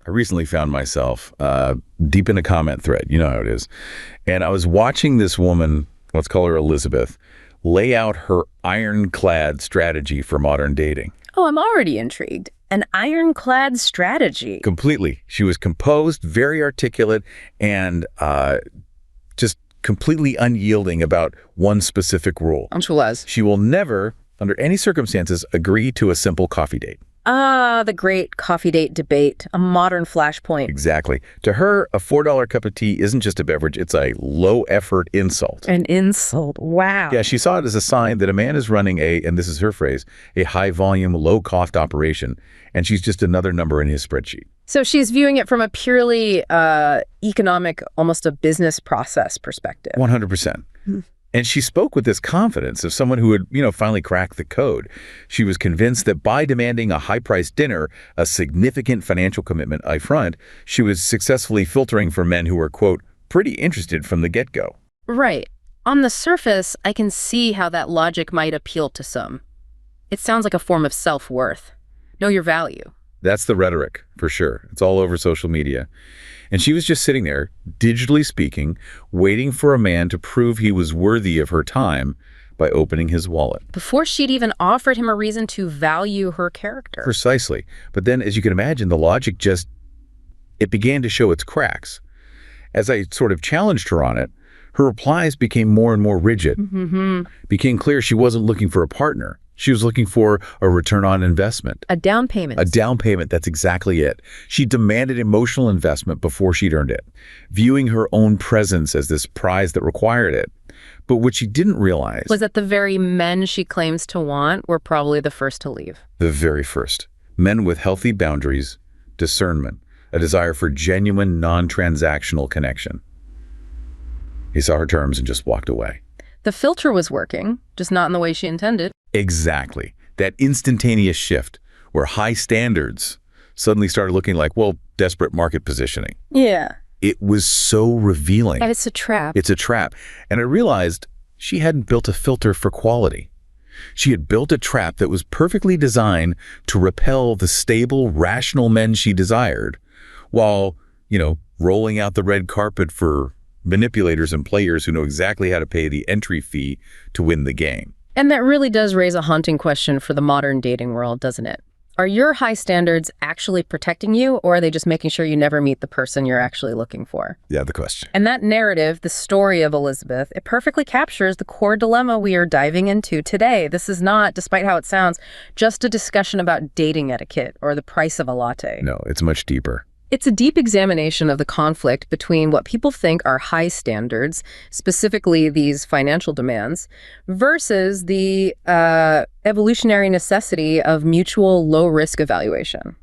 I recently found myself deep in a comment thread. You know how it is. And I was watching this woman, let's call her Elizabeth, lay out her ironclad strategy for modern dating. Oh, I'm already intrigued. An ironclad strategy. Completely. She was composed, very articulate, and just completely unyielding about one specific rule. She was. She will never, under any circumstances, agree to a simple coffee date. Ah, the great coffee date debate, a modern flashpoint. Exactly. To her, a $4 cup of tea isn't just a beverage, it's a low-effort insult. An insult. Wow. Yeah, she saw it as a sign that a man is running and this is her phrase, a high-volume, low-cost operation, and she's just another number in his spreadsheet. So she's viewing it from a purely economic, almost a business process perspective. 100%. And she spoke with this confidence of someone who had, finally cracked the code. She was convinced that by demanding a high-priced dinner, a significant financial commitment up front, she was successfully filtering for men who were, quote, pretty interested from the get-go. Right. On the surface, I can see how that logic might appeal to some. It sounds like a form of self-worth. Know your value. That's the rhetoric, for sure. It's all over social media. And she was just sitting there, digitally speaking, waiting for a man to prove he was worthy of her time by opening his wallet. Before she'd even offered him a reason to value her character. Precisely. But then, as you can imagine, the logic it began to show its cracks. As I sort of challenged her on it, her replies became more and more rigid. Became clear she wasn't looking for a partner. She was looking for a return on investment. A down payment. A down payment, that's exactly it. She demanded emotional investment before she'd earned it, viewing her own presence as this prize that required it. But what she didn't realize was that the very men she claims to want were probably the first to leave. The very first. Men with healthy boundaries, discernment, a desire for genuine, non-transactional connection. He saw her terms and just walked away. The filter was working, just not in the way she intended. Exactly. That instantaneous shift where high standards suddenly started looking like, well, desperate market positioning. Yeah. It was so revealing. And it's a trap. It's a trap. And I realized she hadn't built a filter for quality. She had built a trap that was perfectly designed to repel the stable, rational men she desired while, rolling out the red carpet for manipulators and players who know exactly how to pay the entry fee to win the game. And that really does raise a haunting question for the modern dating world, doesn't it? Are your high standards actually protecting you, or are they just making sure you never meet the person you're actually looking for? Yeah, the question. And that narrative, the story of Elizabeth, it perfectly captures the core dilemma we are diving into today. This is not, despite how it sounds, just a discussion about dating etiquette or the price of a latte. No, it's much deeper. It's a deep examination of the conflict between what people think are high standards, specifically these financial demands, versus the evolutionary necessity of mutual low-risk evaluation.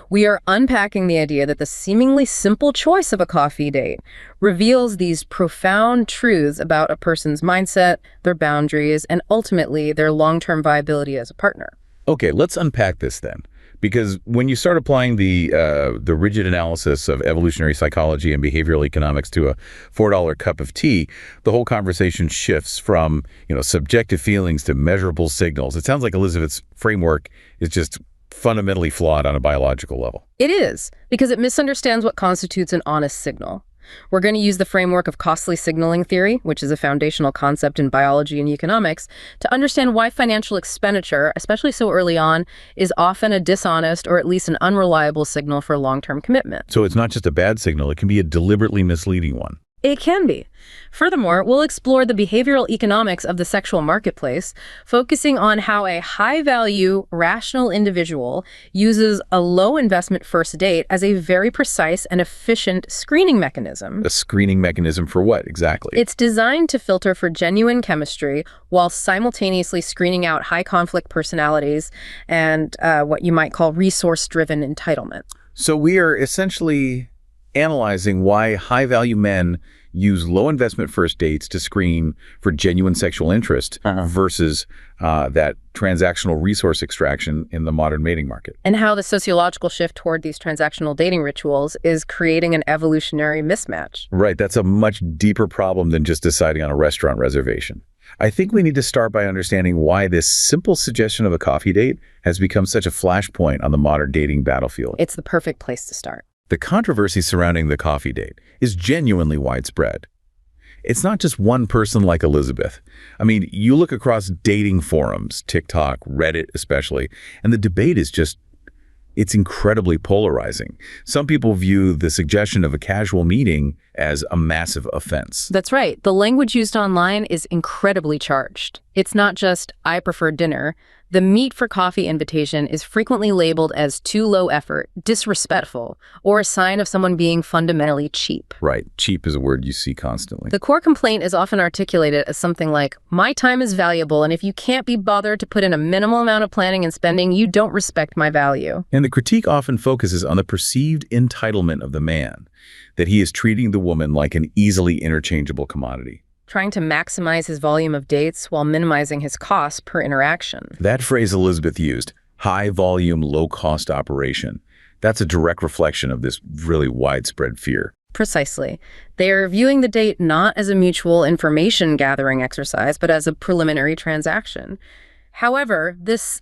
We are unpacking the idea that the seemingly simple choice of a coffee date reveals these profound truths about a person's mindset, their boundaries, and ultimately their long-term viability as a partner. Okay, let's unpack this then. Because when you start applying the rigid analysis of evolutionary psychology and behavioral economics to a $4 cup of tea, the whole conversation shifts from, subjective feelings to measurable signals. It sounds like Elizabeth's framework is just fundamentally flawed on a biological level. It is, because it misunderstands what constitutes an honest signal. We're going to use the framework of costly signaling theory, which is a foundational concept in biology and economics, to understand why financial expenditure, especially so early on, is often a dishonest or at least an unreliable signal for long-term commitment. So it's not just a bad signal, it can be a deliberately misleading one. It can be. Furthermore, we'll explore the behavioral economics of the sexual marketplace, focusing on how a high-value, rational individual uses a low-investment first date as a very precise and efficient screening mechanism. A screening mechanism for what, exactly? It's designed to filter for genuine chemistry while simultaneously screening out high-conflict personalities and what you might call resource-driven entitlement. So we are essentially analyzing why high-value men use low-investment first dates to screen for genuine sexual interest versus that transactional resource extraction in the modern mating market. And how the sociological shift toward these transactional dating rituals is creating an evolutionary mismatch. Right. That's a much deeper problem than just deciding on a restaurant reservation. I think we need to start by understanding why this simple suggestion of a coffee date has become such a flashpoint on the modern dating battlefield. It's the perfect place to start. The controversy surrounding the coffee date is genuinely widespread. It's not just one person like Elizabeth. I mean, you look across dating forums, TikTok, Reddit especially, and the debate is it's incredibly polarizing. Some people view the suggestion of a casual meeting as a massive offense. That's right. The language used online is incredibly charged. It's not just, I prefer dinner. The meet for coffee invitation is frequently labeled as too low effort, disrespectful, or a sign of someone being fundamentally cheap. Right. Cheap is a word you see constantly. The core complaint is often articulated as something like, my time is valuable, and if you can't be bothered to put in a minimal amount of planning and spending, you don't respect my value. And the critique often focuses on the perceived entitlement of the man, that he is treating the woman like an easily interchangeable commodity. Trying to maximize his volume of dates while minimizing his costs per interaction. That phrase Elizabeth used, high volume, low cost operation, that's a direct reflection of this really widespread fear. Precisely. They are viewing the date not as a mutual information gathering exercise, but as a preliminary transaction. However, this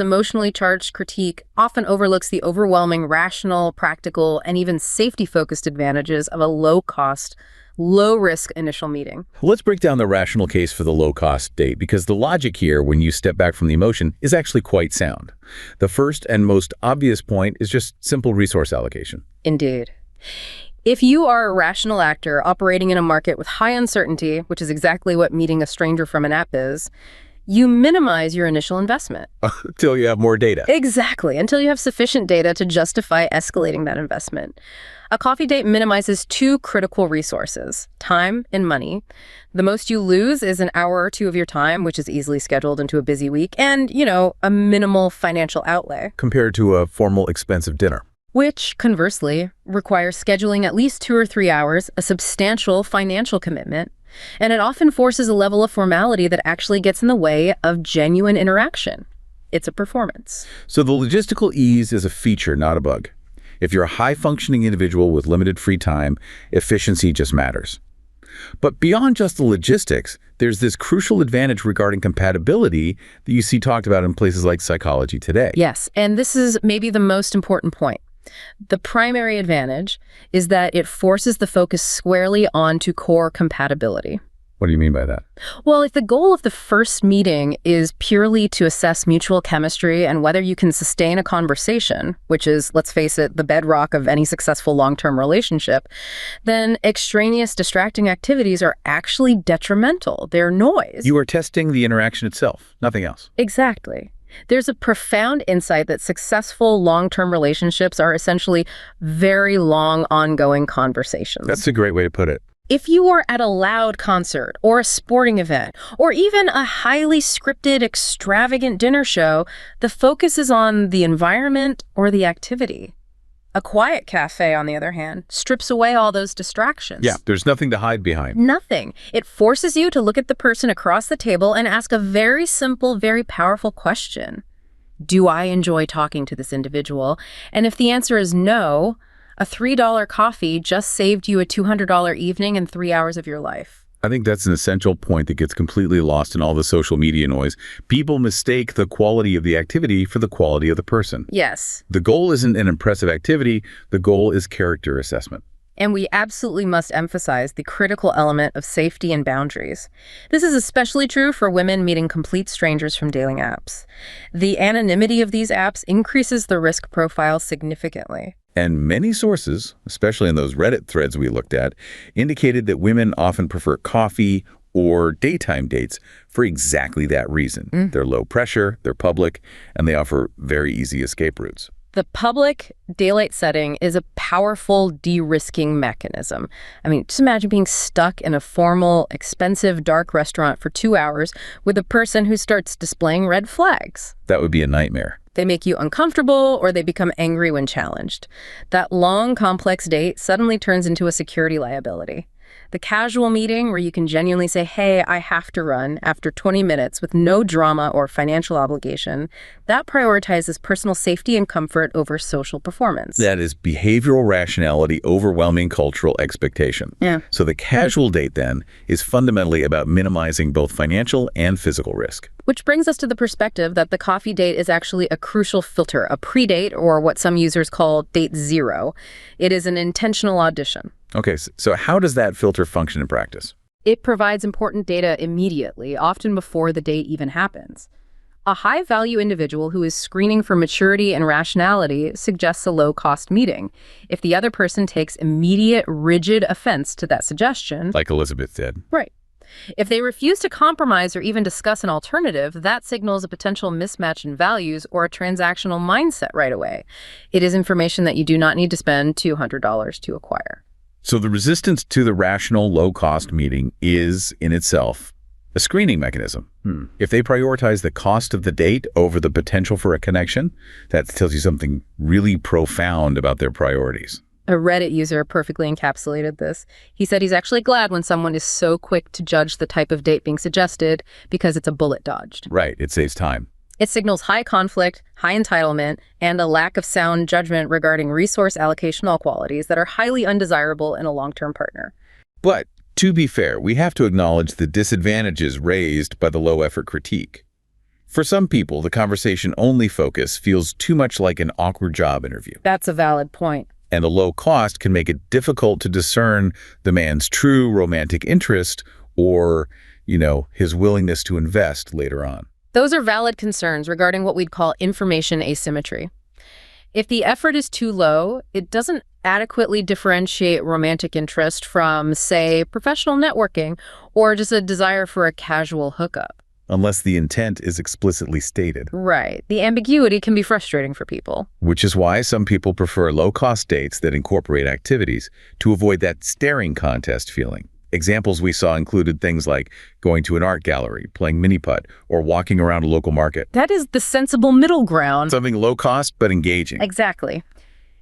emotionally charged critique often overlooks the overwhelming rational, practical, and even safety-focused advantages of a low-cost, low-risk initial meeting. Let's break down the rational case for the low-cost date, because the logic here, when you step back from the emotion, is actually quite sound. The first and most obvious point is just simple resource allocation. Indeed. If you are a rational actor operating in a market with high uncertainty, which is exactly what meeting a stranger from an app is, you minimize your initial investment. Until you have more data. Exactly, until you have sufficient data to justify escalating that investment. A coffee date minimizes two critical resources, time and money. The most you lose is an hour or two of your time, which is easily scheduled into a busy week, and, a minimal financial outlay. Compared to a formal, expensive dinner. Which, conversely, requires scheduling at least 2 or 3 hours, a substantial financial commitment, and it often forces a level of formality that actually gets in the way of genuine interaction. It's a performance. So the logistical ease is a feature, not a bug. If you're a high-functioning individual with limited free time, efficiency just matters. But beyond just the logistics, there's this crucial advantage regarding compatibility that you see talked about in places like Psychology Today. Yes, and this is maybe the most important point. The primary advantage is that it forces the focus squarely onto core compatibility. What do you mean by that? Well, if the goal of the first meeting is purely to assess mutual chemistry and whether you can sustain a conversation, which is, let's face it, the bedrock of any successful long-term relationship, then extraneous distracting activities are actually detrimental. They're noise. You are testing the interaction itself, nothing else. Exactly. There's a profound insight that successful long-term relationships are essentially very long, ongoing conversations. That's a great way to put it. If you are at a loud concert or a sporting event or even a highly scripted, extravagant dinner show, the focus is on the environment or the activity. A quiet cafe, on the other hand, strips away all those distractions. Yeah, there's nothing to hide behind. Nothing. It forces you to look at the person across the table and ask a very simple, very powerful question. Do I enjoy talking to this individual? And if the answer is no, a $3 coffee just saved you a $200 evening and 3 hours of your life. I think that's an essential point that gets completely lost in all the social media noise. People mistake the quality of the activity for the quality of the person. Yes. The goal isn't an impressive activity. The goal is character assessment. And we absolutely must emphasize the critical element of safety and boundaries. This is especially true for women meeting complete strangers from dating apps. The anonymity of these apps increases the risk profile significantly. And many sources, especially in those Reddit threads we looked at, indicated that women often prefer coffee or daytime dates for exactly that reason. They're low pressure, they're public, and they offer very easy escape routes. The public daylight setting is a powerful de-risking mechanism. I mean, just imagine being stuck in a formal, expensive, dark restaurant for 2 hours with a person who starts displaying red flags. That would be a nightmare. They make you uncomfortable or they become angry when challenged. That long, complex date suddenly turns into a security liability. The casual meeting where you can genuinely say, hey, I have to run after 20 minutes with no drama or financial obligation, that prioritizes personal safety and comfort over social performance. That is behavioral rationality overwhelming cultural expectation. Yeah. So the casual date then is fundamentally about minimizing both financial and physical risk. Which brings us to the perspective that the coffee date is actually a crucial filter, a pre-date, or what some users call date zero. It is an intentional audition. Okay, so how does that filter function in practice? It provides important data immediately, often before the date even happens. A high-value individual who is screening for maturity and rationality suggests a low-cost meeting. If the other person takes immediate, rigid offense to that suggestion... Like Elizabeth did. Right. If they refuse to compromise or even discuss an alternative, that signals a potential mismatch in values or a transactional mindset right away. It is information that you do not need to spend $200 to acquire. So the resistance to the rational, low-cost meeting is, in itself, a screening mechanism. If they prioritize the cost of the date over the potential for a connection, that tells you something really profound about their priorities. A Reddit user perfectly encapsulated this. He said he's actually glad when someone is so quick to judge the type of date being suggested because it's a bullet dodged. Right, it saves time. It signals high conflict, high entitlement, and a lack of sound judgment regarding resource allocational qualities that are highly undesirable in a long-term partner. But to be fair, we have to acknowledge the disadvantages raised by the low-effort critique. For some people, the conversation-only focus feels too much like an awkward job interview. That's a valid point. And the low cost can make it difficult to discern the man's true romantic interest or, his willingness to invest later on. Those are valid concerns regarding what we'd call information asymmetry. If the effort is too low, it doesn't adequately differentiate romantic interest from, say, professional networking or just a desire for a casual hookup. Unless the intent is explicitly stated. Right. The ambiguity can be frustrating for people. Which is why some people prefer low-cost dates that incorporate activities to avoid that staring contest feeling. Examples we saw included things like going to an art gallery, playing mini-putt, or walking around a local market. That is the sensible middle ground. Something low-cost but engaging. Exactly.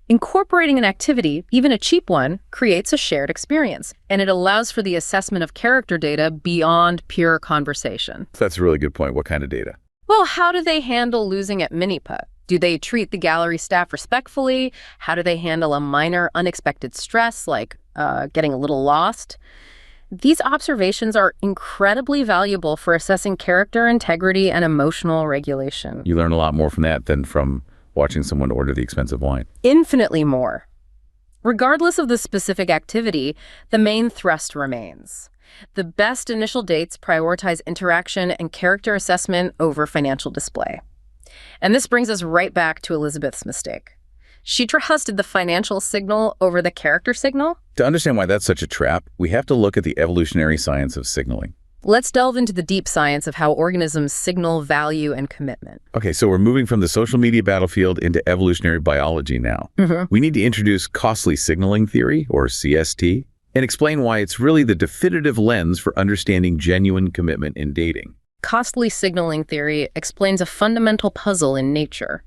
Incorporating an activity, even a cheap one, creates a shared experience, and it allows for the assessment of character data beyond pure conversation. That's a really good point. What kind of data? Well, how do they handle losing at mini-putt? Do they treat the gallery staff respectfully? How do they handle a minor unexpected stress, like getting a little lost? These observations are incredibly valuable for assessing character, integrity, and emotional regulation. You learn a lot more from that than from watching someone order the expensive wine. Infinitely more. Regardless of the specific activity, the main thrust remains. The best initial dates prioritize interaction and character assessment over financial display. And this brings us right back to Elizabeth's mistake. She trusted the financial signal over the character signal. To understand why that's such a trap, we have to look at the evolutionary science of signaling. Let's delve into the deep science of how organisms signal value and commitment. Okay, so we're moving from the social media battlefield into evolutionary biology now. We need to introduce costly signaling theory, or CST, and explain why it's really the definitive lens for understanding genuine commitment in dating. Costly signaling theory explains a fundamental puzzle in nature.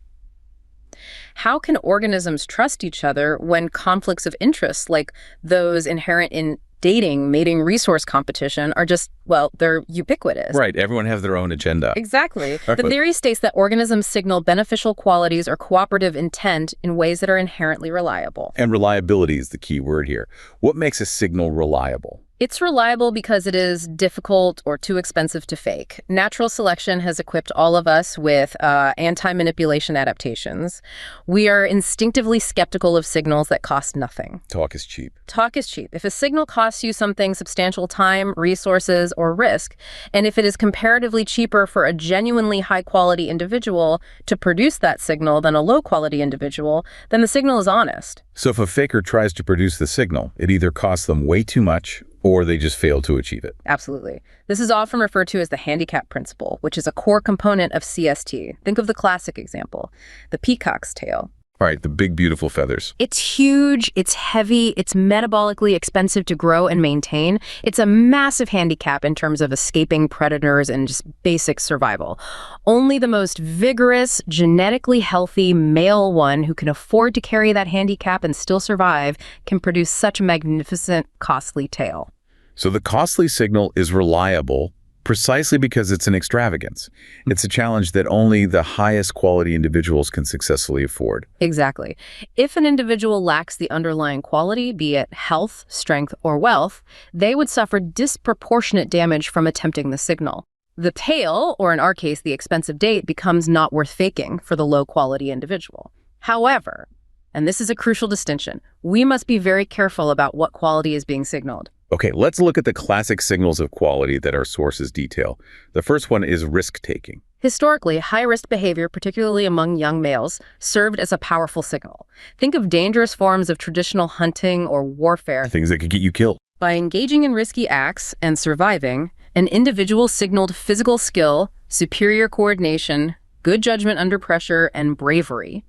How can organisms trust each other when conflicts of interest, like those inherent in dating, mating, resource competition, are just, well, they're ubiquitous? Right, everyone has their own agenda. Exactly. The theory states that organisms signal beneficial qualities or cooperative intent in ways that are inherently reliable. And reliability is the key word here. What makes a signal reliable? It's reliable because it is difficult or too expensive to fake. Natural selection has equipped all of us with anti-manipulation adaptations. We are instinctively skeptical of signals that cost nothing. Talk is cheap. Talk is cheap. If a signal costs you something substantial time, resources, or risk, and if it is comparatively cheaper for a genuinely high-quality individual to produce that signal than a low-quality individual, then the signal is honest. So if a faker tries to produce the signal, it either costs them way too much or they just fail to achieve it. Absolutely. This is often referred to as the handicap principle, which is a core component of CST. Think of the classic example, the peacock's tail. All right, the big, beautiful feathers. It's huge, it's heavy, it's metabolically expensive to grow and maintain. It's a massive handicap in terms of escaping predators and just basic survival. Only the most vigorous, genetically healthy male one who can afford to carry that handicap and still survive can produce such a magnificent, costly tail. So the costly signal is reliable precisely because it's an extravagance. It's a challenge that only the highest quality individuals can successfully afford. Exactly. If an individual lacks the underlying quality, be it health, strength, or wealth, they would suffer disproportionate damage from attempting the signal. The tail, or in our case, the expensive date, becomes not worth faking for the low-quality individual. However, and this is a crucial distinction, we must be very careful about what quality is being signaled. Okay, let's look at the classic signals of quality that our sources detail. The first one is risk-taking. Historically, high-risk behavior, particularly among young males, served as a powerful signal. Think of dangerous forms of traditional hunting or warfare. Things that could get you killed. By engaging in risky acts and surviving, an individual signaled physical skill, superior coordination, good judgment under pressure, and bravery.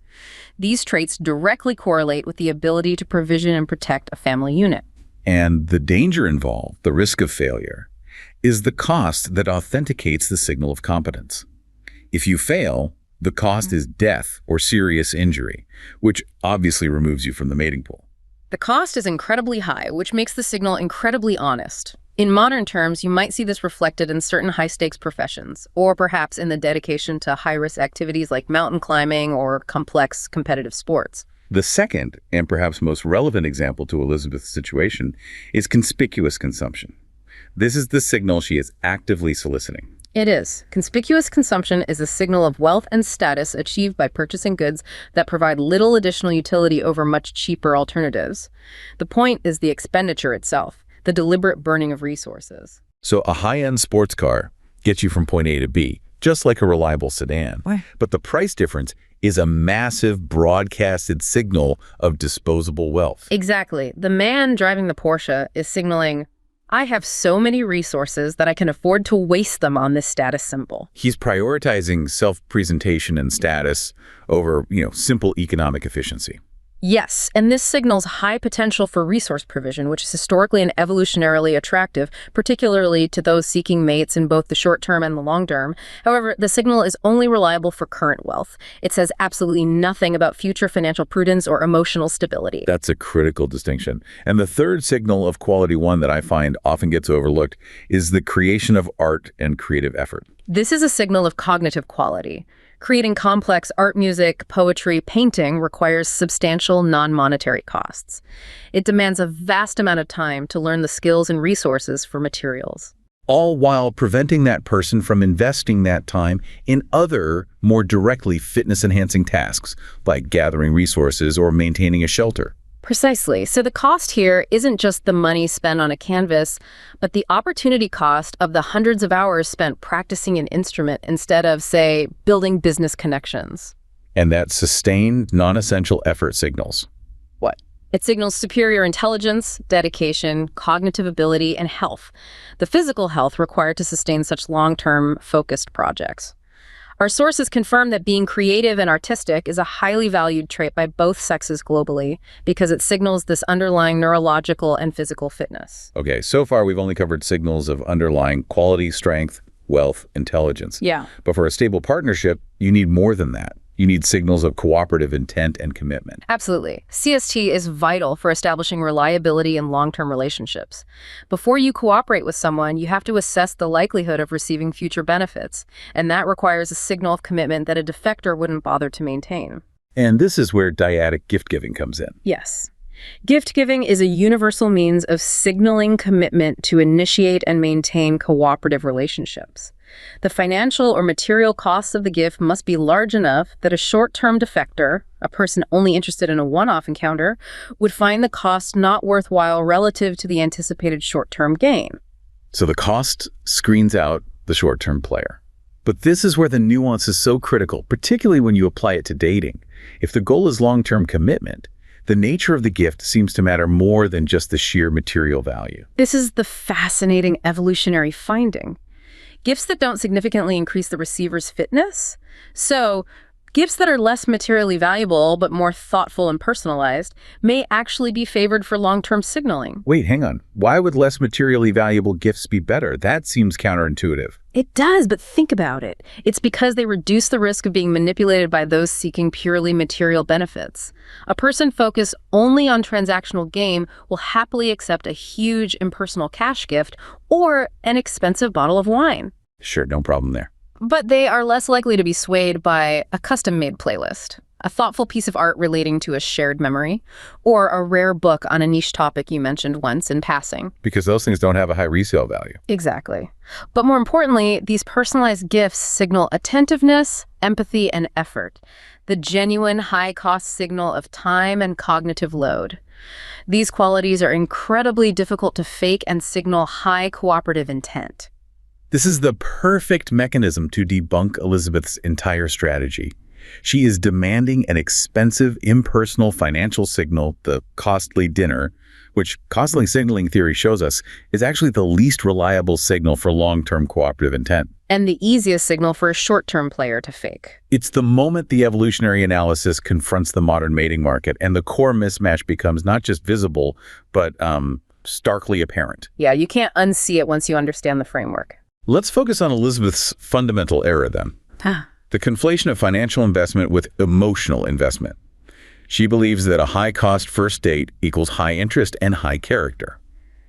These traits directly correlate with the ability to provision and protect a family unit. And the danger involved, the risk of failure, is the cost that authenticates the signal of competence. If you fail, the cost is death or serious injury, which obviously removes you from the mating pool. The cost is incredibly high, which makes the signal incredibly honest. In modern terms, you might see this reflected in certain high-stakes professions, or perhaps in the dedication to high-risk activities like mountain climbing or complex competitive sports. The second, and perhaps most relevant example to Elizabeth's situation, is conspicuous consumption. This is the signal she is actively soliciting. It is. Conspicuous consumption is a signal of wealth and status achieved by purchasing goods that provide little additional utility over much cheaper alternatives. The point is the expenditure itself, the deliberate burning of resources. So a high-end sports car gets you from point A to B, just like a reliable sedan. Why? But the price difference is a massive broadcasted signal of disposable wealth. Exactly. The man driving the Porsche is signaling, I have so many resources that I can afford to waste them on this status symbol. He's prioritizing self-presentation and status over, simple economic efficiency. Yes, and this signals high potential for resource provision, which is historically and evolutionarily attractive, particularly to those seeking mates in both the short term and the long term. However, the signal is only reliable for current wealth. It says absolutely nothing about future financial prudence or emotional stability. That's a critical distinction. And the third signal of quality one that I find often gets overlooked is the creation of art and creative effort. This is a signal of cognitive quality. Creating complex art, music, poetry, painting requires substantial non-monetary costs. It demands a vast amount of time to learn the skills and resources for materials. All while preventing that person from investing that time in other, more directly fitness-enhancing tasks, like gathering resources or maintaining a shelter. Precisely. So the cost here isn't just the money spent on a canvas, but the opportunity cost of the hundreds of hours spent practicing an instrument instead of, say, building business connections. And that sustained, non-essential effort signals. What? It signals superior intelligence, dedication, cognitive ability, and health. The physical health required to sustain such long-term, focused projects. Our sources confirm that being creative and artistic is a highly valued trait by both sexes globally because it signals this underlying neurological and physical fitness. Okay, so far we've only covered signals of underlying quality, strength, wealth, intelligence. Yeah. But for a stable partnership, you need more than that. You need signals of cooperative intent and commitment. Absolutely. CST is vital for establishing reliability in long-term relationships. Before you cooperate with someone, you have to assess the likelihood of receiving future benefits, and that requires a signal of commitment that a defector wouldn't bother to maintain. And this is where dyadic gift-giving comes in. Yes. Gift-giving is a universal means of signaling commitment to initiate and maintain cooperative relationships. The financial or material costs of the gift must be large enough that a short-term defector, a person only interested in a one-off encounter, would find the cost not worthwhile relative to the anticipated short-term gain. So the cost screens out the short-term player. But this is where the nuance is so critical, particularly when you apply it to dating. If the goal is long-term commitment, the nature of the gift seems to matter more than just the sheer material value. This is the fascinating evolutionary finding. Gifts that don't significantly increase the receiver's fitness. So, Gifts that are less materially valuable but more thoughtful and personalized may actually be favored for long-term signaling. Wait, hang on. Why would less materially valuable gifts be better? That seems counterintuitive. It does, but think about it. It's because they reduce the risk of being manipulated by those seeking purely material benefits. A person focused only on transactional gain will happily accept a huge impersonal cash gift or an expensive bottle of wine. Sure, no problem there. But they are less likely to be swayed by a custom-made playlist, a thoughtful piece of art relating to a shared memory, or a rare book on a niche topic you mentioned once in passing. Because those things don't have a high resale value. Exactly. But more importantly, these personalized gifts signal attentiveness, empathy, and effort, the genuine high-cost signal of time and cognitive load. These qualities are incredibly difficult to fake and signal high cooperative intent. This is the perfect mechanism to debunk Elizabeth's entire strategy. She is demanding an expensive, impersonal financial signal, the costly dinner, which costly signaling theory shows us is actually the least reliable signal for long-term cooperative intent. And the easiest signal for a short-term player to fake. It's the moment the evolutionary analysis confronts the modern mating market, and the core mismatch becomes not just visible, but starkly apparent. Yeah, you can't unsee it once you understand the framework. Let's focus on Elizabeth's fundamental error then. The conflation of financial investment with emotional investment. She believes that a high-cost first date equals high interest and high character.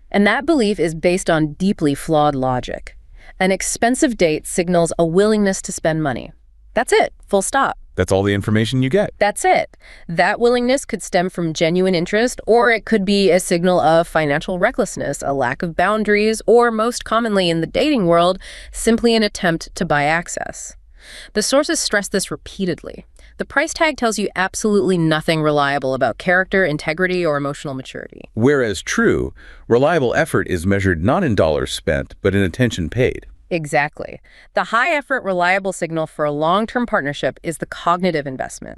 And that belief is based on deeply flawed logic. An expensive date signals a willingness to spend money. That's it, full stop. That's all the information you get. That's it. That willingness could stem from genuine interest, or it could be a signal of financial recklessness, a lack of boundaries, or most commonly in the dating world, simply an attempt to buy access. The sources stress this repeatedly. The price tag tells you absolutely nothing reliable about character, integrity, or emotional maturity. Whereas true, reliable effort is measured not in dollars spent, but in attention paid. Exactly. The high-effort, reliable signal for a long-term partnership is the cognitive investment.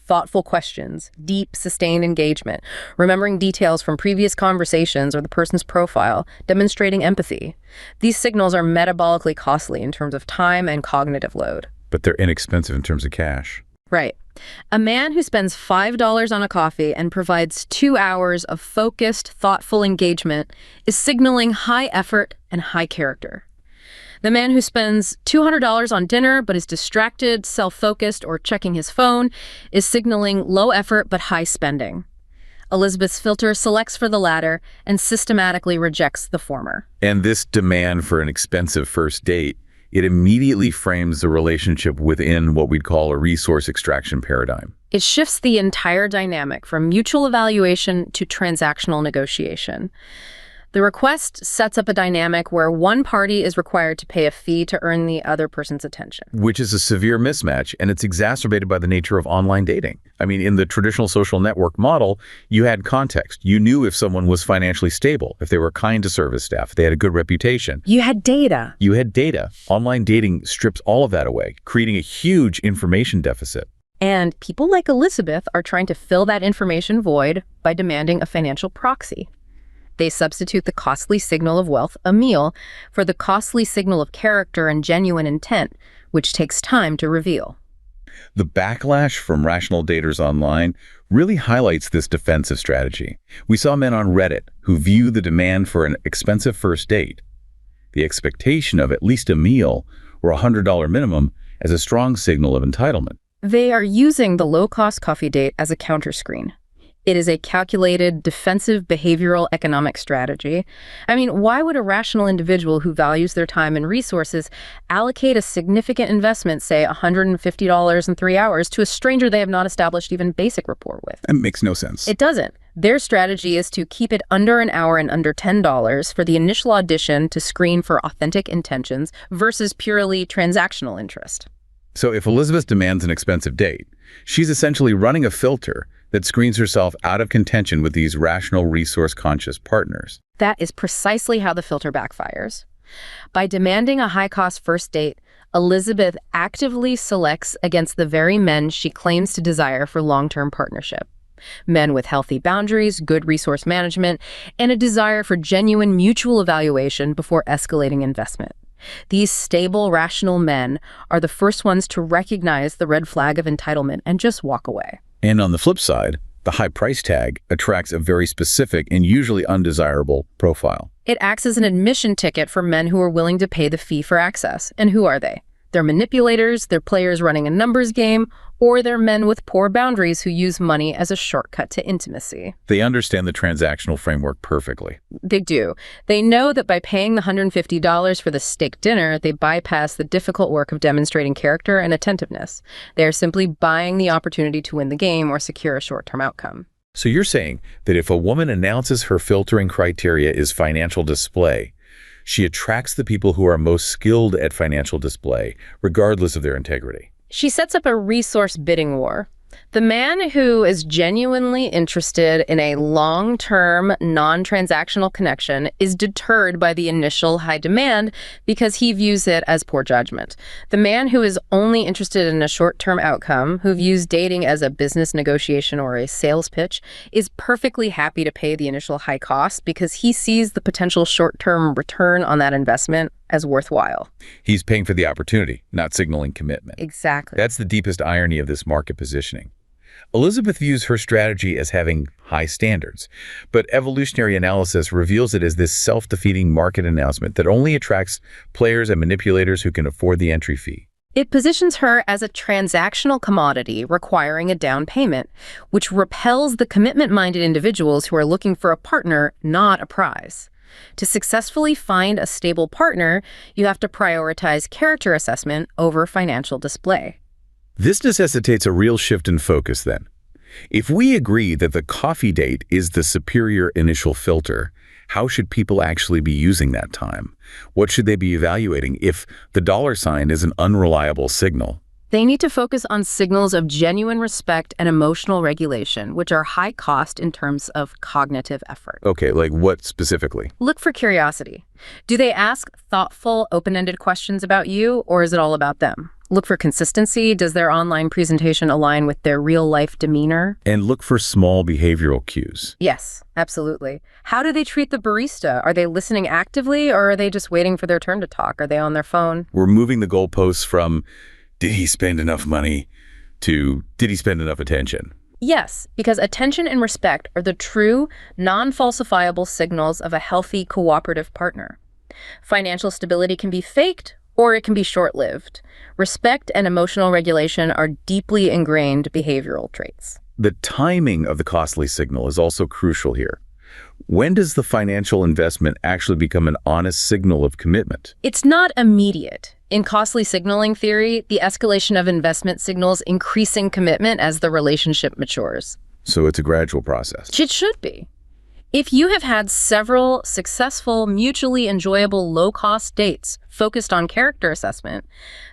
Thoughtful questions, deep, sustained engagement, remembering details from previous conversations or the person's profile, demonstrating empathy. These signals are metabolically costly in terms of time and cognitive load. But they're inexpensive in terms of cash. Right. A man who spends $5 on a coffee and provides 2 hours of focused, thoughtful engagement is signaling high effort and high character. The man who spends $200 on dinner but is distracted, self-focused, or checking his phone is signaling low effort but high spending. Elizabeth's filter selects for the latter and systematically rejects the former. And this demand for an expensive first date, it immediately frames the relationship within what we'd call a resource extraction paradigm. It shifts the entire dynamic from mutual evaluation to transactional negotiation. The request sets up a dynamic where one party is required to pay a fee to earn the other person's attention. Which is a severe mismatch, and it's exacerbated by the nature of online dating. I mean, in the traditional social network model, you had context. You knew if someone was financially stable, if they were kind to service staff, if they had a good reputation. You had data. You had data. Online dating strips all of that away, creating a huge information deficit. And people like Elizabeth are trying to fill that information void by demanding a financial proxy. They substitute the costly signal of wealth, a meal, for the costly signal of character and genuine intent, which takes time to reveal. The backlash from rational daters online really highlights this defensive strategy. We saw men on Reddit who view the demand for an expensive first date, the expectation of at least a meal or $100 minimum, as a strong signal of entitlement. They are using the low-cost coffee date as a counterscreen. It is a calculated, defensive behavioral economic strategy. I mean, why would a rational individual who values their time and resources allocate a significant investment, say $150 in 3 hours, to a stranger they have not established even basic rapport with? It makes no sense. It doesn't. Their strategy is to keep it under an hour and under $10 for the initial audition to screen for authentic intentions versus purely transactional interest. So if Elizabeth demands an expensive date, she's essentially running a filter that screens herself out of contention with these rational, resource-conscious partners. That is precisely how the filter backfires. By demanding a high-cost first date, Elizabeth actively selects against the very men she claims to desire for long-term partnership. Men with healthy boundaries, good resource management, and a desire for genuine mutual evaluation before escalating investment. These stable, rational men are the first ones to recognize the red flag of entitlement and just walk away. And on the flip side, the high price tag attracts a very specific and usually undesirable profile. It acts as an admission ticket for men who are willing to pay the fee for access. And who are they? They're manipulators, they're players running a numbers game, or they're men with poor boundaries who use money as a shortcut to intimacy. They understand the transactional framework perfectly. They do. They know that by paying the $150 for the steak dinner, they bypass the difficult work of demonstrating character and attentiveness. They are simply buying the opportunity to win the game or secure a short-term outcome. So you're saying that if a woman announces her filtering criteria is financial display, she attracts the people who are most skilled at financial display, regardless of their integrity. She sets up a resource bidding war. The man who is genuinely interested in a long-term, non-transactional connection is deterred by the initial high demand because he views it as poor judgment. The man who is only interested in a short-term outcome, who views dating as a business negotiation or a sales pitch, is perfectly happy to pay the initial high cost because he sees the potential short-term return on that investment as worthwhile. He's paying for the opportunity, not signaling commitment. Exactly. That's the deepest irony of this market positioning. Elizabeth views her strategy as having high standards, but evolutionary analysis reveals it as this self-defeating market announcement that only attracts players and manipulators who can afford the entry fee. It positions her as a transactional commodity requiring a down payment, which repels the commitment-minded individuals who are looking for a partner, not a prize. To successfully find a stable partner, you have to prioritize character assessment over financial display. This necessitates a real shift in focus then. If we agree that the coffee date is the superior initial filter, how should people actually be using that time? What should they be evaluating if the dollar sign is an unreliable signal? They need to focus on signals of genuine respect and emotional regulation, which are high cost in terms of cognitive effort. Okay, like what specifically? Look for curiosity. Do they ask thoughtful, open-ended questions about you, or is it all about them? Look for consistency. Does their online presentation align with their real-life demeanor? And look for small behavioral cues. Yes, absolutely. How do they treat the barista? Are they listening actively, or are they just waiting for their turn to talk? Are they on their phone? We're moving the goalposts from did he spend enough money to did he spend enough attention? Yes, because attention and respect are the true, non-falsifiable signals of a healthy, cooperative partner. Financial stability can be faked, or it can be short-lived. Respect and emotional regulation are deeply ingrained behavioral traits. The timing of the costly signal is also crucial here. When does the financial investment actually become an honest signal of commitment? It's not immediate. In costly signaling theory, the escalation of investment signals increasing commitment as the relationship matures. So it's a gradual process. It should be. If you have had several successful, mutually enjoyable, low-cost dates focused on character assessment,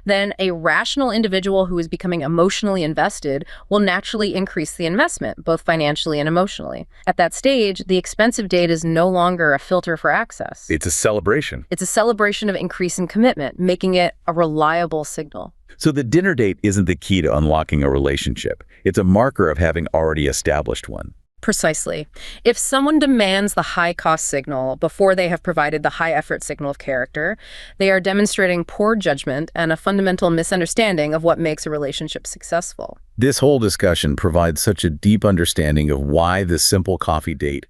then a rational individual who is becoming emotionally invested will naturally increase the investment, both financially and emotionally. At that stage, the expensive date is no longer a filter for access. It's a celebration. It's a celebration of increasing commitment, making it a reliable signal. So the dinner date isn't the key to unlocking a relationship. It's a marker of having already established one. Precisely. If someone demands the high-cost signal before they have provided the high-effort signal of character, they are demonstrating poor judgment and a fundamental misunderstanding of what makes a relationship successful. This whole discussion provides such a deep understanding of why this simple coffee date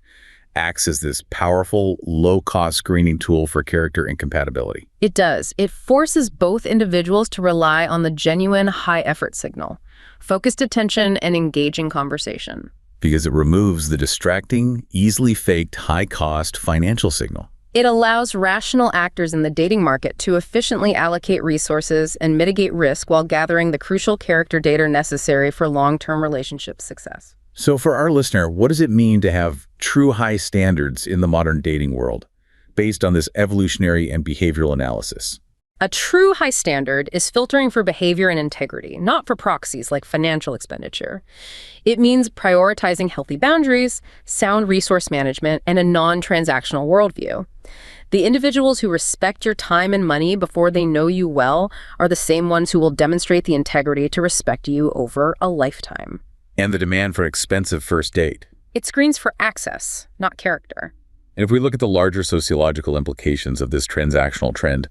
acts as this powerful, low-cost screening tool for character and compatibility. It does. It forces both individuals to rely on the genuine high-effort signal, focused attention, and engaging conversation. Because it removes the distracting, easily faked, high-cost financial signal. It allows rational actors in the dating market to efficiently allocate resources and mitigate risk while gathering the crucial character data necessary for long-term relationship success. So for our listener, what does it mean to have true high standards in the modern dating world, based on this evolutionary and behavioral analysis? A true high standard is filtering for behavior and integrity, not for proxies like financial expenditure. It means prioritizing healthy boundaries, sound resource management, and a non-transactional worldview. The individuals who respect your time and money before they know you well are the same ones who will demonstrate the integrity to respect you over a lifetime. And the demand for expensive first date. It screens for access, not character. And if we look at the larger sociological implications of this transactional trend,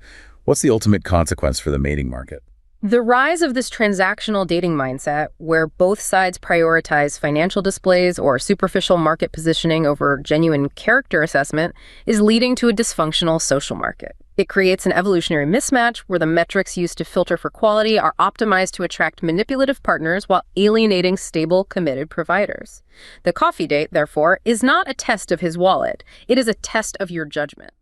What's the ultimate consequence for the mating market? The rise of this transactional dating mindset, where both sides prioritize financial displays or superficial market positioning over genuine character assessment, is leading to a dysfunctional social market. It creates an evolutionary mismatch where the metrics used to filter for quality are optimized to attract manipulative partners while alienating stable, committed providers. The coffee date, therefore, is not a test of his wallet. It is a test of your judgment.